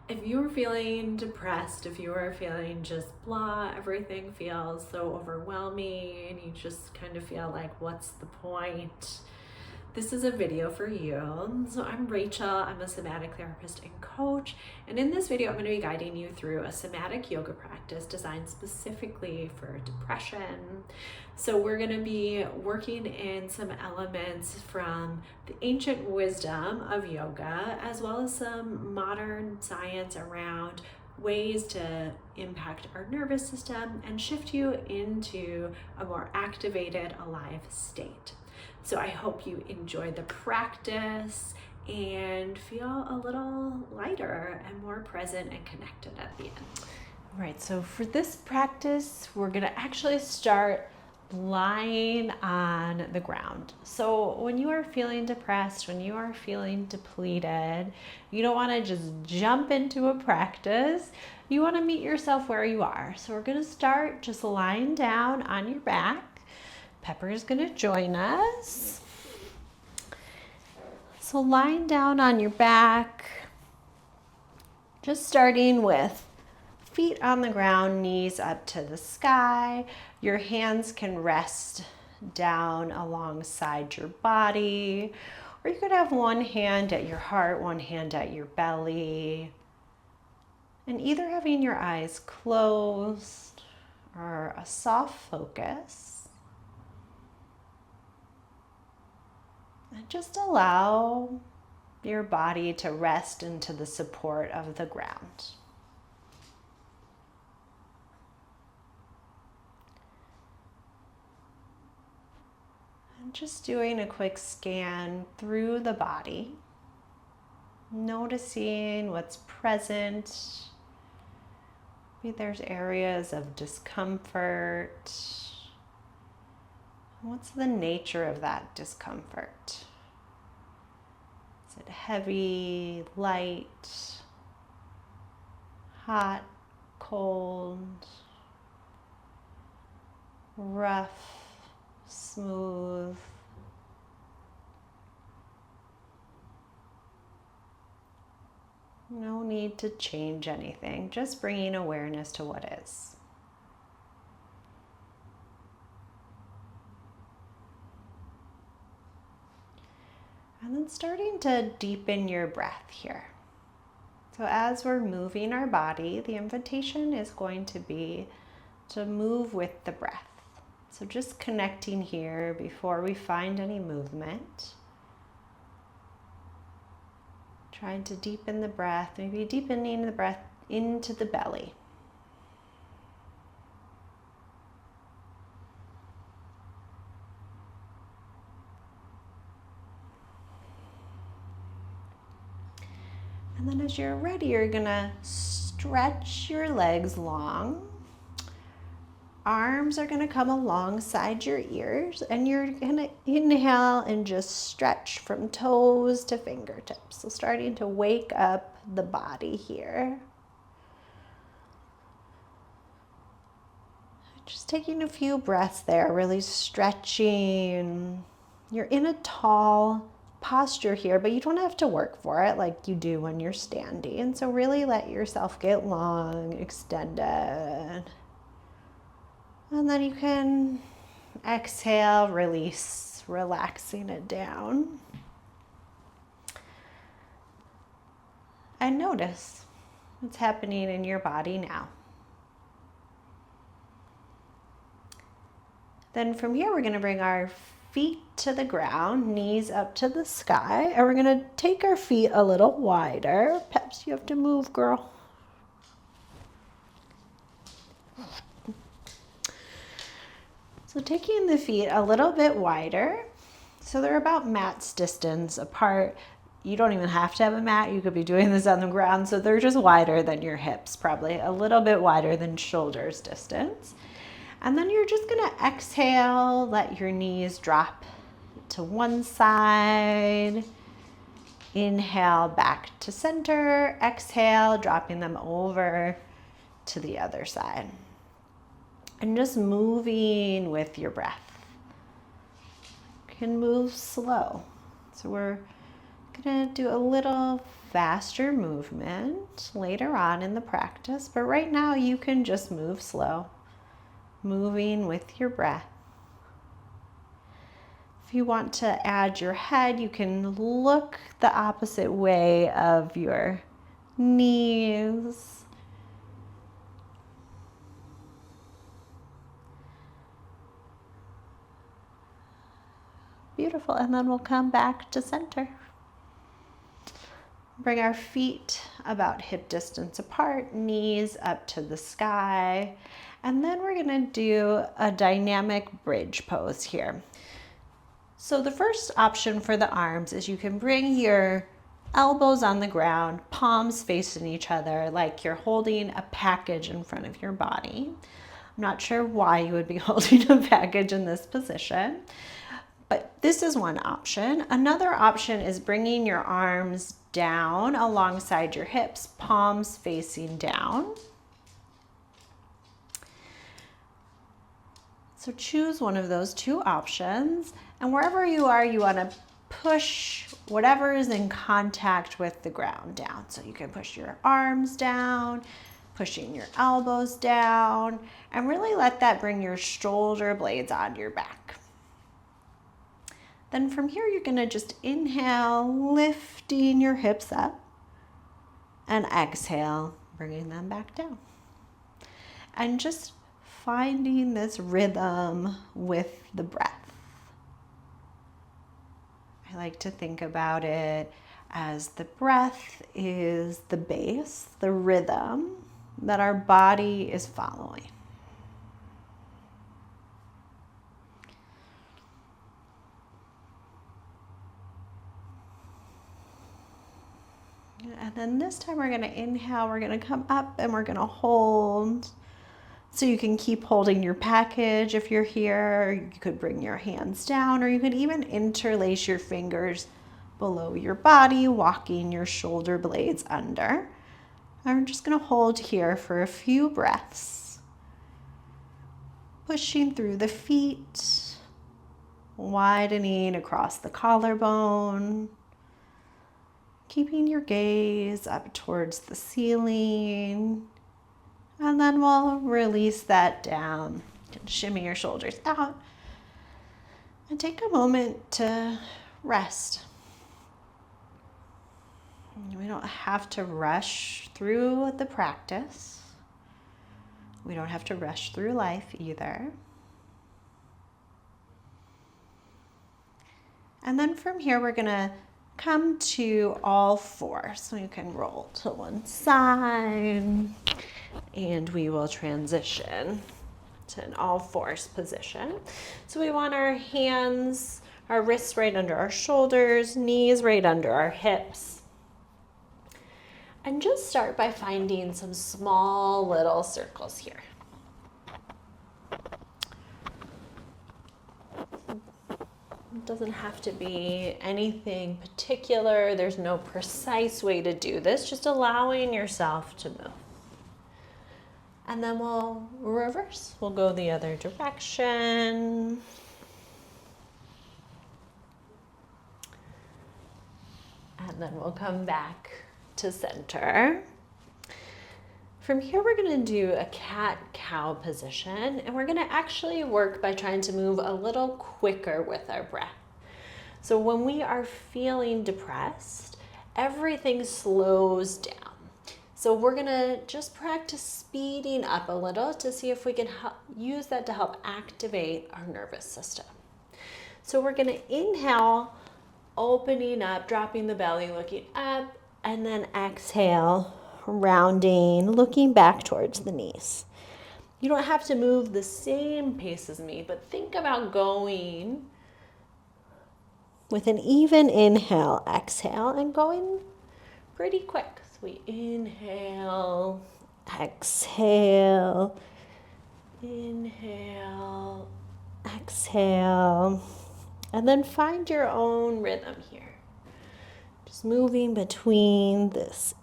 If you are feeling depressed, if you are feeling just blah, everything feels so overwhelming, and you just kind of feel like, what's the point? This is a video for you. So I'm Rachel, I'm a somatic therapist and coach, and in this video I'm going to be guiding you through a somatic yoga practice designed specifically for depression. So we're going to be working in some elements from the ancient wisdom of yoga, as well as some modern science around ways to impact our nervous system and shift you into a more activated, alive state. So I hope you enjoy the practice and feel a little lighter and more present and connected at the end. All right, so for this practice, we're gonna actually start lying on the ground. So when you are feeling depressed, when you are feeling depleted, you don't wanna just jump into a practice. You wanna meet yourself where you are. So we're gonna start just lying down on your back. Pepper is gonna join us. So lying down on your back, just starting with feet on the ground, knees up to the sky. Your hands can rest down alongside your body, or you could have one hand at your heart, one hand at your belly, and either having your eyes closed or a soft focus. And just allow your body to rest into the support of the ground. And just doing a quick scan through the body, noticing what's present. Maybe there's areas of discomfort. What's the nature of that discomfort? Is it heavy, light, hot, cold, rough, smooth? No need to change anything, just bringing awareness to what is. And then starting to deepen your breath here. So as we're moving our body, the invitation is going to be to move with the breath. So just connecting here before we find any movement. Trying to deepen the breath, maybe deepening the breath into the belly. And then as you're ready, you're gonna stretch your legs long. Arms are gonna come alongside your ears, and you're gonna inhale and just stretch from toes to fingertips. So starting to wake up the body here. Just taking a few breaths there, really stretching. You're in a tall posture here, but you don't have to work for it like you do when you're standing. And so really let yourself get long, extended. And then you can exhale, release, relaxing it down. And notice what's happening in your body now. Then from here, we're gonna bring our feet to the ground, knees up to the sky, and we're gonna take our feet a little wider. Peps, you have to move, girl. So taking the feet a little bit wider, so they're about mat's distance apart. You don't even have to have a mat. You could be doing this on the ground. So they're just wider than your hips, probably a little bit wider than shoulders distance. And then you're just gonna exhale, let your knees drop to one side. Inhale back to center, exhale, dropping them over to the other side. And just moving with your breath. You can move slow. So we're gonna do a little faster movement later on in the practice, but right now you can just move slow, moving with your breath. If you want to add your head, you can look the opposite way of your knees. Beautiful, and then we'll come back to center. Bring our feet about hip distance apart, knees up to the sky, and then we're gonna do a dynamic bridge pose here. So the first option for the arms is you can bring your elbows on the ground, palms facing each other, like you're holding a package in front of your body. I'm not sure why you would be holding a package in this position, but this is one option. Another option is bringing your arms down alongside your hips, palms facing down. So choose one of those two options, and wherever you are, you want to push whatever is in contact with the ground down. So you can push your arms down, pushing your elbows down, and really let that bring your shoulder blades onto your back. Then from here, you're going to just inhale, lifting your hips up, and exhale, bringing them back down. And just finding this rhythm with the breath. I like to think about it as the breath is the bass, the rhythm that our body is following. And then this time we're going to inhale, we're going to come up and we're going to hold. So you can keep holding your package if you're here. You could bring your hands down, or you could even interlace your fingers below your body, walking your shoulder blades under. I'm just going to hold here for a few breaths. Pushing through the feet, widening across the collarbone. Keeping your gaze up towards the ceiling. And then we'll release that down. You can shimmy your shoulders out. And take a moment to rest. We don't have to rush through the practice. We don't have to rush through life either. And then from here, we're going to come to all four. So you can roll to one side, and we will transition to an all fours position. So we want our hands, our wrists right under our shoulders, knees right under our hips. And just start by finding some small little circles here. It doesn't have to be anything particular. There's no precise way to do this, just allowing yourself to move. And then we'll reverse. We'll go the other direction. And then we'll come back to center. From here, we're going to do a cat-cow position, and we're going to actually work by trying to move a little quicker with our breath. So when we are feeling depressed, everything slows down. So we're going to just practice speeding up a little to see if we can use that to help activate our nervous system. So we're going to inhale, opening up, dropping the belly, looking up, and then exhale, rounding, looking back towards the knees. You don't have to move the same pace as me, but think about going with an even inhale, exhale, and going pretty quick. So we inhale, exhale, inhale, exhale, and then find your own rhythm here. Just moving between this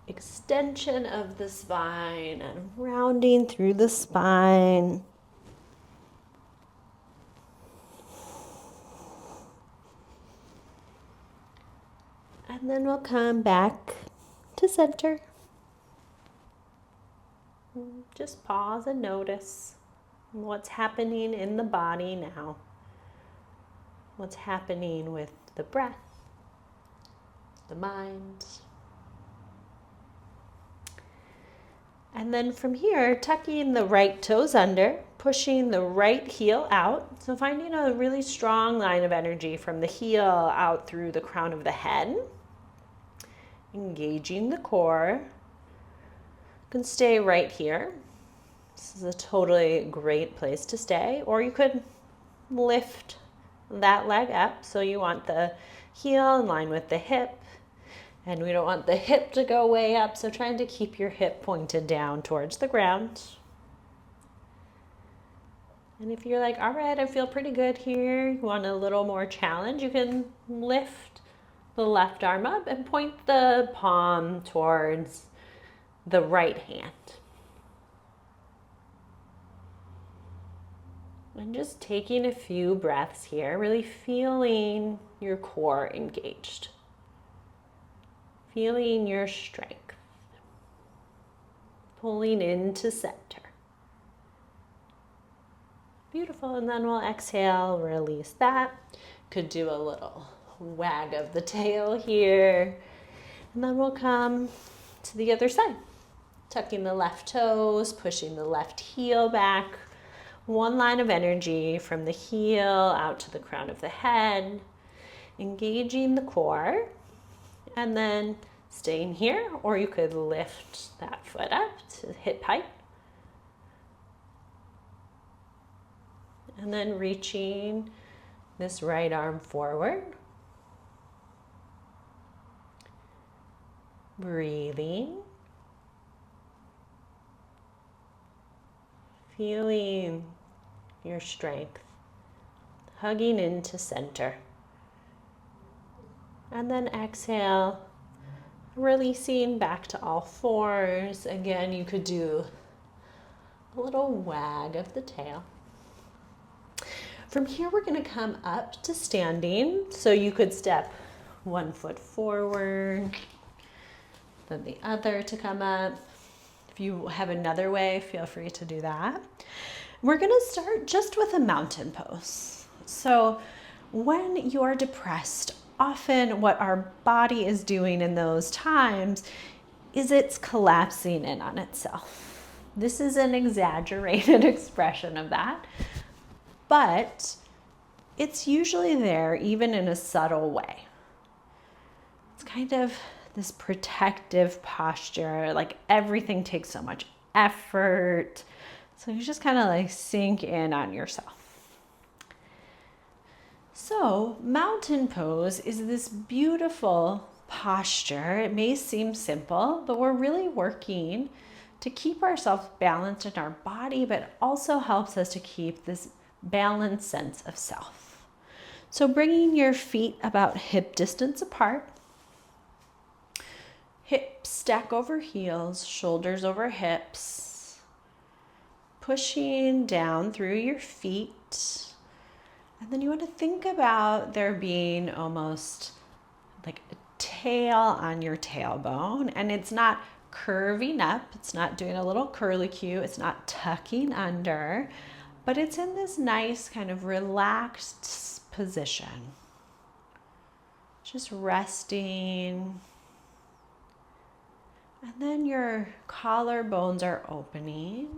extension of the spine and rounding through the spine. And And then we'll come back to center. Just pause and notice what's happening in the body now. What's happening with the breath, the mind. And then from here, tucking the right toes under, pushing the right heel out. So finding a really strong line of energy from the heel out through the crown of the head. Engaging the core. You can stay right here. This is a totally great place to stay. Or you could lift that leg up. So you want the heel in line with the hip. And we don't want the hip to go way up, so trying to keep your hip pointed down towards the ground. And if you're like, all right, I feel pretty good here, you want a little more challenge, you can lift the left arm up and point the palm towards the right hand. And just taking a few breaths here, really feeling your core engaged. Feeling your strength, pulling into center. Beautiful, and then we'll exhale, release that. Could do a little wag of the tail here. And then we'll come to the other side. Tucking the left toes, pushing the left heel back. One line of energy from the heel out to the crown of the head. Engaging the core. And then staying here, or you could lift that foot up to hip height. And then reaching this right arm forward. Breathing. Feeling your strength. Hugging into center. And then exhale, releasing back to all fours. Again, you could do a little wag of the tail. From here, we're going to come up to standing. So you could step one foot forward, then the other to come up. If you have another way, feel free to do that. We're going to start just with a mountain pose. So when you're depressed, often what our body is doing in those times is it's collapsing in on itself. This is an exaggerated expression of that, but it's usually there even in a subtle way. It's kind of this protective posture, like everything takes so much effort. So you just kind of like sink in on yourself. So mountain pose is this beautiful posture. It may seem simple, but we're really working to keep ourselves balanced in our body, but also helps us to keep this balanced sense of self. So bringing your feet about hip distance apart, hips stack over heels, shoulders over hips, pushing down through your feet. And then you want to think about there being almost like a tail on your tailbone, and it's not curving up, it's not doing a little curlicue, it's not tucking under, but it's in this nice kind of relaxed position. Just resting. And then your collarbones are opening.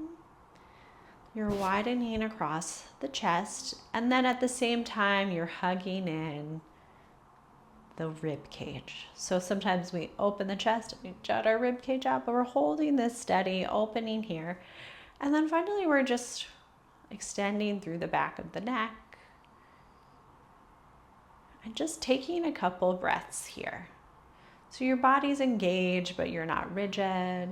You're widening across the chest, and then at the same time, you're hugging in the rib cage. So sometimes we open the chest and we jut our rib cage out, but we're holding this steady, opening here. And then finally, we're just extending through the back of the neck and just taking a couple breaths here. So your body's engaged, but you're not rigid.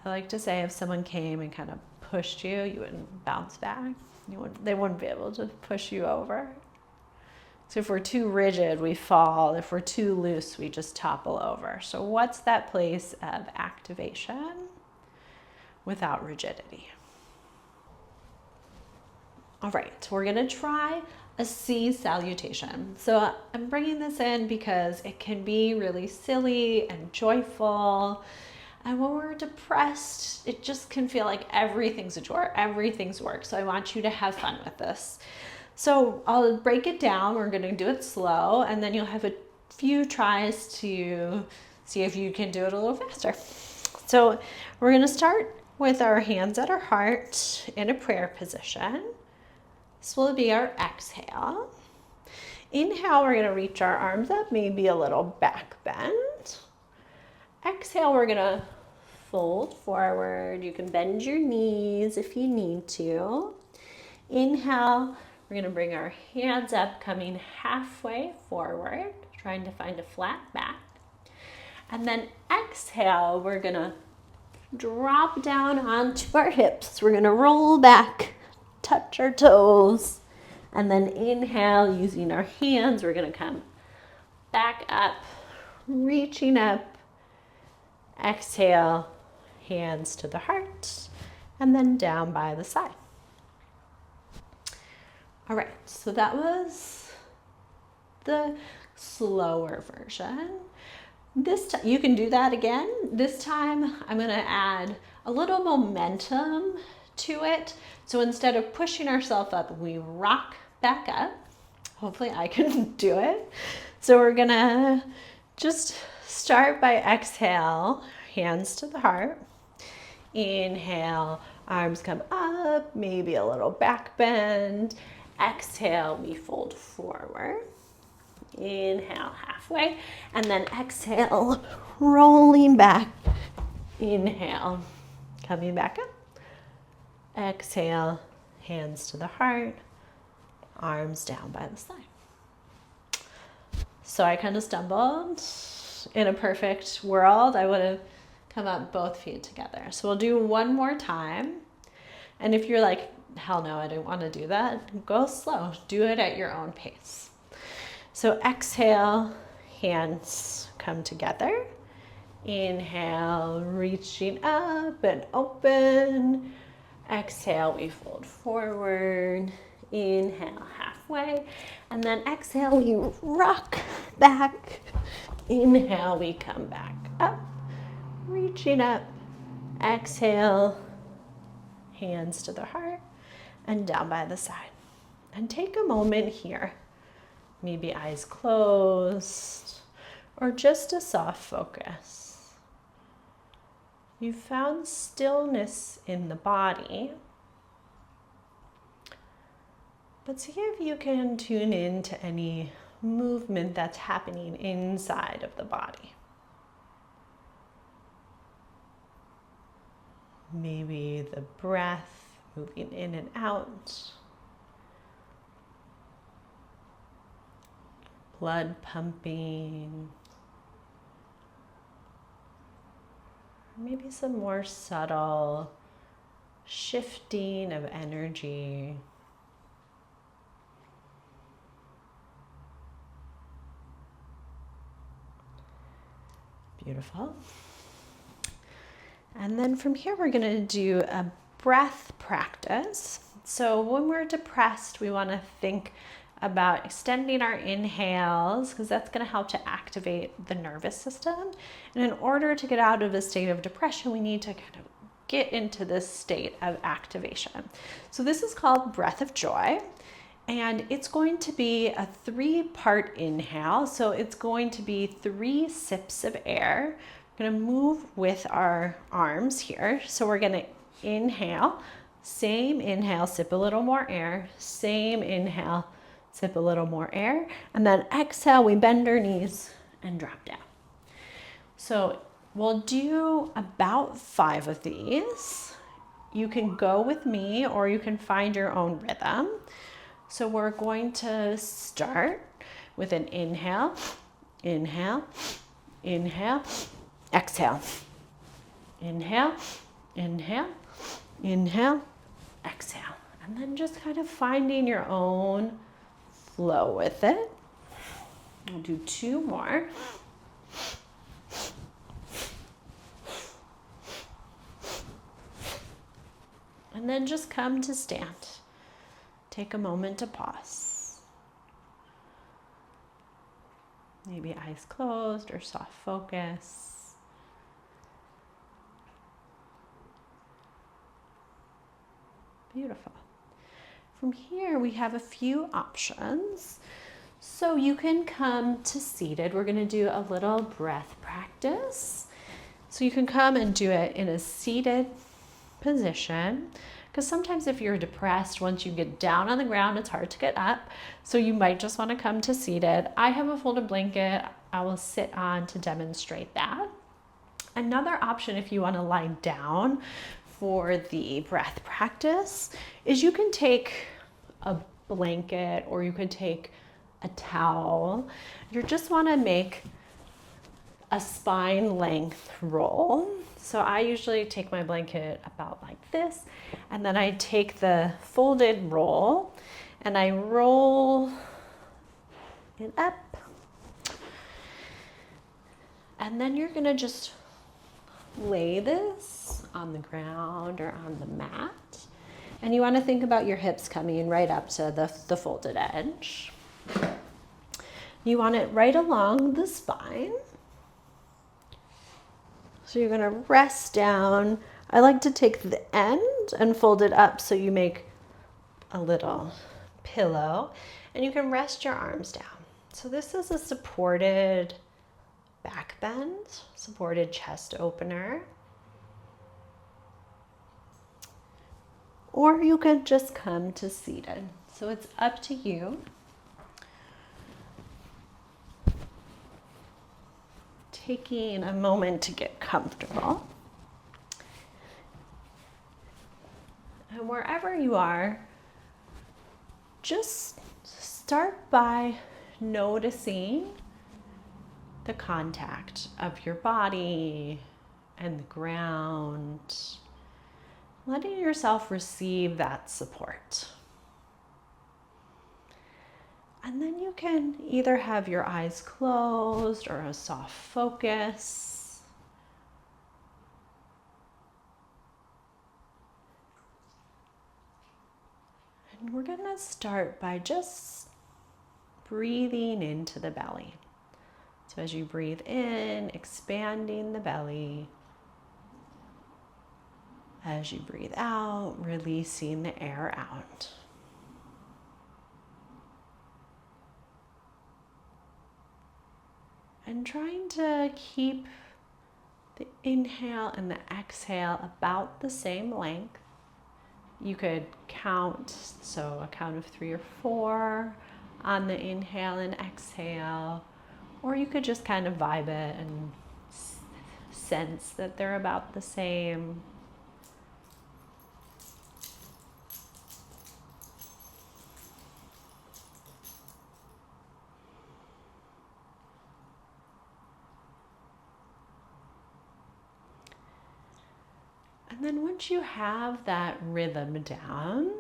I like to say if someone came and kind of pushed you, you wouldn't bounce back. They wouldn't be able to push you over. So if we're too rigid, we fall. If we're too loose, we just topple over. So what's that place of activation without rigidity? All right, so we're gonna try a C salutation. So I'm bringing this in because it can be really silly and joyful. And when we're depressed, it just can feel like everything's a chore, everything's work. So I want you to have fun with this. So I'll break it down. We're going to do it slow, and then you'll have a few tries to see if you can do it a little faster. So we're going to start with our hands at our heart in a prayer position. This will be our exhale. Inhale, we're going to reach our arms up, maybe a little back bend. Exhale, we're going to fold forward. You can bend your knees if you need to. Inhale, we're going to bring our hands up, coming halfway forward, trying to find a flat back. And then exhale, we're going to drop down onto our hips. We're going to roll back, touch our toes, and then inhale, using our hands, we're going to come back up, reaching up. Exhale, hands to the heart, and then down by the side. All right, so that was the slower version. This time, you can do that again. This time, I'm going to add a little momentum to it. So instead of pushing ourselves up, we rock back up. Hopefully I can do it. So we're going to just start by exhale, hands to the heart. Inhale, arms come up, maybe a little back bend. Exhale, we fold forward. Inhale, halfway, and then exhale, rolling back. Inhale, coming back up. Exhale, hands to the heart, arms down by the side. So I kind of stumbled. In a perfect world, I would have come up both feet together. So we'll do one more time. And if you're like, hell no, I didn't want to do that, go slow. Do it at your own pace. So exhale, hands come together. Inhale, reaching up and open. Exhale, we fold forward. Inhale, halfway. And then exhale, we rock back. Inhale, we come back up, reaching up. Exhale, hands to the heart and down by the side. And take a moment here, maybe eyes closed or just a soft focus. You found stillness in the body, but see if you can tune in to any movement that's happening inside of the body. Maybe the breath moving in and out, blood pumping, maybe some more subtle shifting of energy. Beautiful. And then from here, we're going to do a breath practice. So when we're depressed, we want to think about extending our inhales because that's going to help to activate the nervous system. And in order to get out of a state of depression, we need to kind of get into this state of activation. So this is called breath of joy. And it's going to be a 3-part inhale. So it's going to be 3 sips of air. We're going to move with our arms here. So we're going to inhale, same inhale, sip a little more air, same inhale, sip a little more air. And then exhale, we bend our knees and drop down. So we'll do about 5 of these. You can go with me or you can find your own rhythm. So we're going to start with an inhale, inhale, inhale, exhale. Inhale, inhale, inhale, exhale. And then just kind of finding your own flow with it. We'll do 2 more. And then just come to stand. Take a moment to pause. maybe eyes closed or soft focus. Beautiful. From here, we have a few options. So you can come to seated. We're going to do a little breath practice. So you can come and do it in a seated position, because sometimes if you're depressed, once you get down on the ground, it's hard to get up. So you might just want to come to seated. I have a folded blanket I will sit on to demonstrate that. Another option, if you want to lie down for the breath practice, is you can take a blanket or you could take a towel. You just want to make a spine length roll. So I usually take my blanket about like this, and then I take the folded roll and I roll it up. And then you're gonna just lay this on the ground or on the mat. And you wanna think about your hips coming right up to the folded edge. You want it right along the spine. So you're gonna rest down. I like to take the end and fold it up so you make a little pillow, and you can rest your arms down. So this is a supported back bend, supported chest opener. Or you could just come to seated. So it's up to you. Taking a moment to get comfortable. And wherever you are, just start by noticing the contact of your body and the ground, letting yourself receive that support. And then you can either have your eyes closed or a soft focus. And we're going to start by just breathing into the belly. So as you breathe in, expanding the belly. As you breathe out, releasing the air out. And trying to keep the inhale and the exhale about the same length. You could count, so a count of 3 or 4 on the inhale and exhale, or you could just kind of vibe it and sense that they're about the same. And then once you have that rhythm down,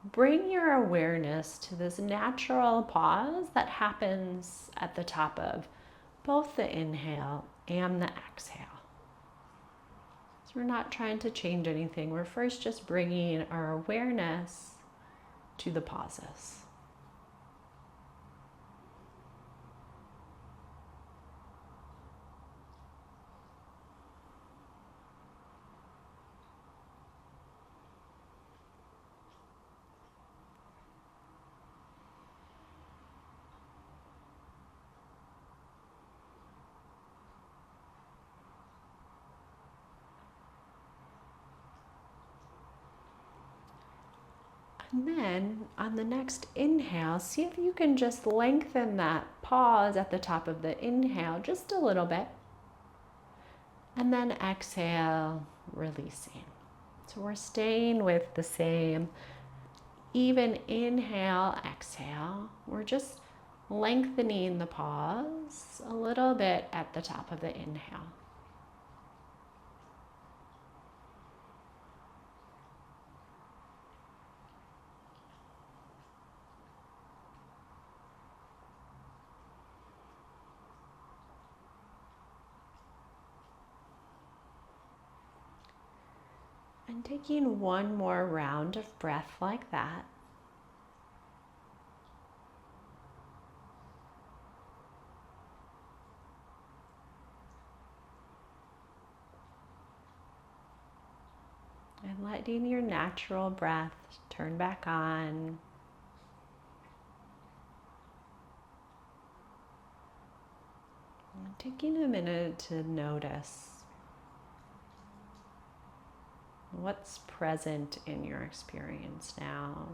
bring your awareness to this natural pause that happens at the top of both the inhale and the exhale. So we're not trying to change anything. We're first just bringing our awareness to the pauses. And then on the next inhale, see if you can just lengthen that pause at the top of the inhale just a little bit. And then exhale, releasing. So we're staying with the same even inhale, exhale. We're just lengthening the pause a little bit at the top of the inhale. And taking one more round of breath like that. letting your natural breath turn back on. And taking a minute to notice what's present in your experience now.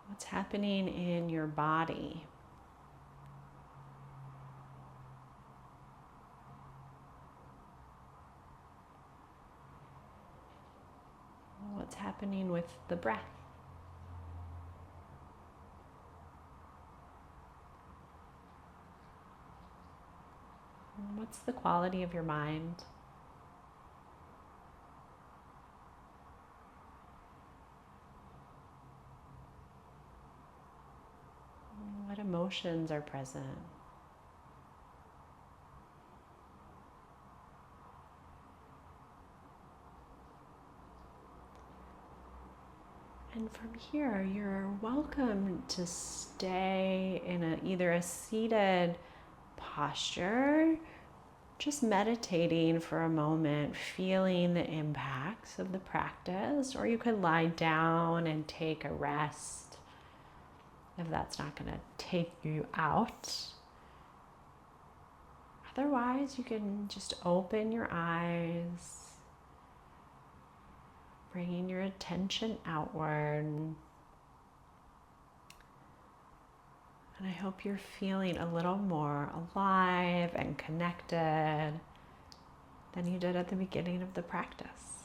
What's happening in your body? What's happening with the breath? What's the quality of your mind? What emotions are present? And from here, you're welcome to stay in either a seated posture, just meditating for a moment, feeling the impacts of the practice, or you could lie down and take a rest if that's not going to take you out. Otherwise, you can just open your eyes, bringing your attention outward. And I hope you're feeling a little more alive and connected than you did at the beginning of the practice.